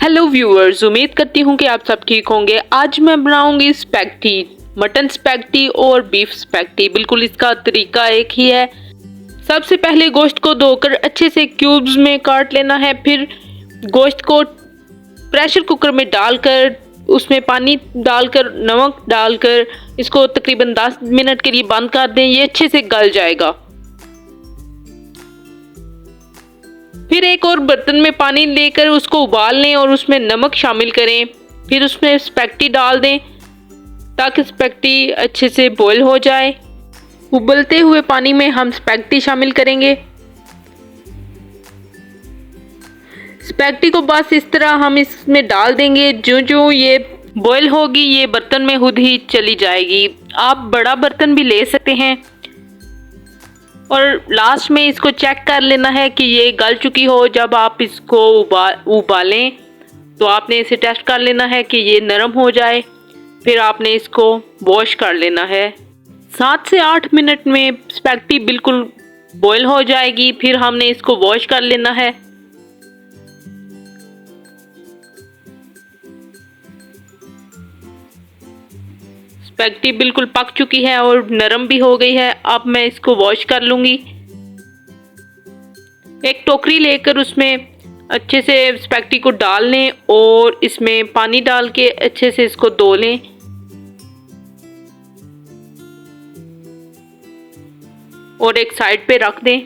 Hello viewers, उम्मीद करती हूँ कि आप सब ठीक होंगे। आज मैं बनाऊंगी स्पैगेटी, मटन स्पैगेटी और बीफ स्पैगेटी। बिल्कुल इसका तरीका एक ही है। सबसे पहले गोश्त को धोकर अच्छे से क्यूब्स में काट लेना है। फिर गोश्त को प्रेशर कुकर में डालकर उसमें पानी डालकर नमक डालकर इसको तकरीबन 10 मिनट के लिए बंद कर दें। ये अच्छे से गल जाएगा। फिर एक और बर्तन में पानी लेकर उसको उबाल लें और उसमें नमक शामिल करें। फिर उसमें स्पैगेटी डाल दें ताकि स्पैगेटी अच्छे से बॉईल हो जाए। उबलते हुए पानी में हम स्पैगेटी शामिल करेंगे। स्पैगेटी को बस इस तरह हम इसमें डाल देंगे। जो ये बॉईल होगी ये बर्तन में खुद ही चली जाएगी। आप बड़ा बर्तन भी ले सकते हैं। और लास्ट में इसको चेक कर लेना है कि ये गल चुकी हो। जब आप इसको उबालें तो आपने इसे टेस्ट कर लेना है कि ये नरम हो जाए। फिर आपने इसको वॉश कर लेना है। 7 से 8 मिनट में स्पैगेटी बिल्कुल बॉईल हो जाएगी। फिर हमने इसको वॉश कर लेना है। स्पैगेटी बिल्कुल पक चुकी है और नरम भी हो गई है। अब मैं इसको वॉश कर लूँगी। एक टोकरी लेकर उसमें अच्छे से स्पैगेटी को डाल लें और इसमें पानी डाल के अच्छे से इसको धो लें। और एक साइड पे रख दें।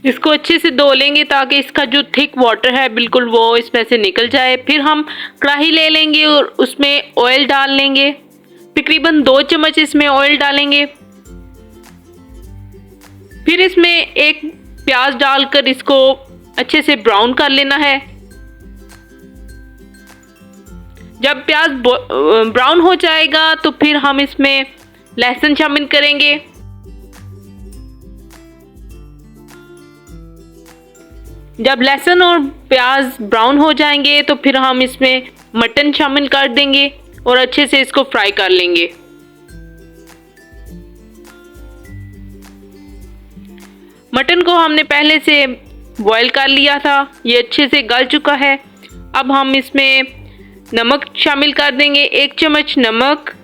इसको अच्छे से धो लेंगे ताकि इसका जो थिक वाटर है बिल्कुल वो इसमें से निकल जाए। फिर हम कढ़ाई ले लेंगे और उसमें ऑयल डाल लेंगे। तकरीबन 2 चम्मच इसमें ऑयल डालेंगे। फिर इसमें एक प्याज डालकर इसको अच्छे से ब्राउन कर लेना है। जब प्याज ब्राउन हो जाएगा तो फिर हम इसमें लहसुन शामिल करेंगे। जब लहसुन और प्याज ब्राउन हो जाएंगे तो फिर हम इसमें मटन शामिल कर देंगे और अच्छे से इसको फ्राई कर लेंगे। मटन को हमने पहले से बॉईल कर लिया था। ये अच्छे से गल चुका है। अब हम इसमें नमक शामिल कर देंगे। 1 चम्मच नमक,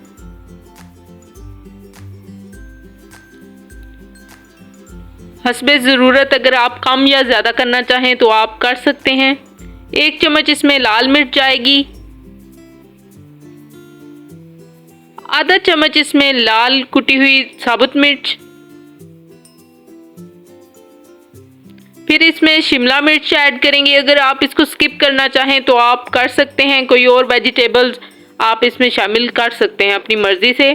हस्बे ज़रूरत, अगर आप कम या ज़्यादा करना चाहें तो आप कर सकते हैं। 1 चम्मच इसमें लाल मिर्च जाएगी। आधा चम्मच इसमें लाल कुटी हुई साबुत मिर्च। फिर इसमें शिमला मिर्च ऐड करेंगे। अगर आप इसको स्किप करना चाहें तो आप कर सकते हैं। कोई और वेजिटेबल्स आप इसमें शामिल कर सकते हैं अपनी मर्ज़ी से।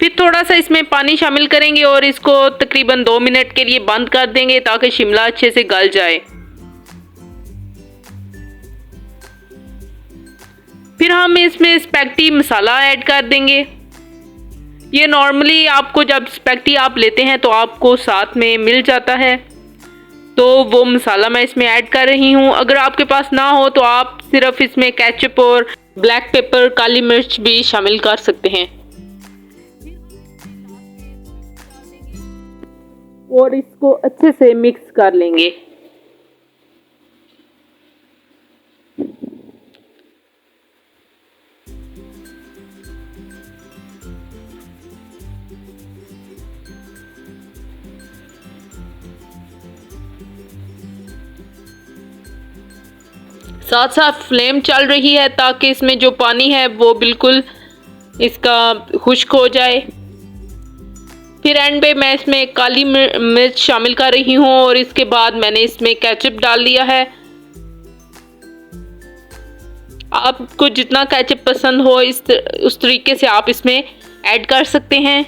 फिर थोड़ा सा इसमें पानी शामिल करेंगे और इसको तकरीबन 2 मिनट के लिए बंद कर देंगे ताकि शिमला अच्छे से गल जाए। फिर हम इसमें स्पैगेटी मसाला ऐड कर देंगे। ये नॉर्मली आपको जब स्पैगेटी आप लेते हैं तो आपको साथ में मिल जाता है, तो वो मसाला मैं इसमें ऐड कर रही हूँ। अगर आपके पास ना हो तो आप सिर्फ इसमें केचप और ब्लैक पेपर, काली मिर्च भी शामिल कर सकते हैं। और इसको अच्छे से मिक्स कर लेंगे। साथ साथ फ्लेम चल रही है ताकि इसमें जो पानी है वो बिल्कुल इसका खुश्क हो जाए। फिर एंड पे मैं इसमें काली मिर्च शामिल कर रही हूँ और इसके बाद मैंने इसमें केचप डाल दिया है। आपको जितना केचप पसंद हो उस तरीके से आप इसमें ऐड कर सकते हैं।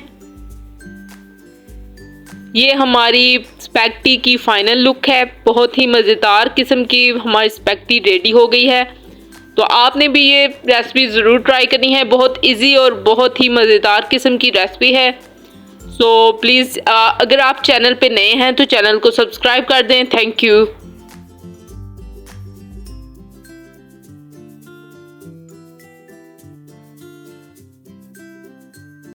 ये हमारी स्पैगेटी की फाइनल लुक है। बहुत ही मज़ेदार किस्म की हमारी स्पैगेटी रेडी हो गई है। तो आपने भी ये रेसिपी ज़रूर ट्राई करनी है। बहुत इजी और बहुत ही मज़ेदार किस्म की रेसिपी है। सो प्लीज़ अगर आप चैनल पे नए हैं तो चैनल को सब्सक्राइब कर दें। Thank you.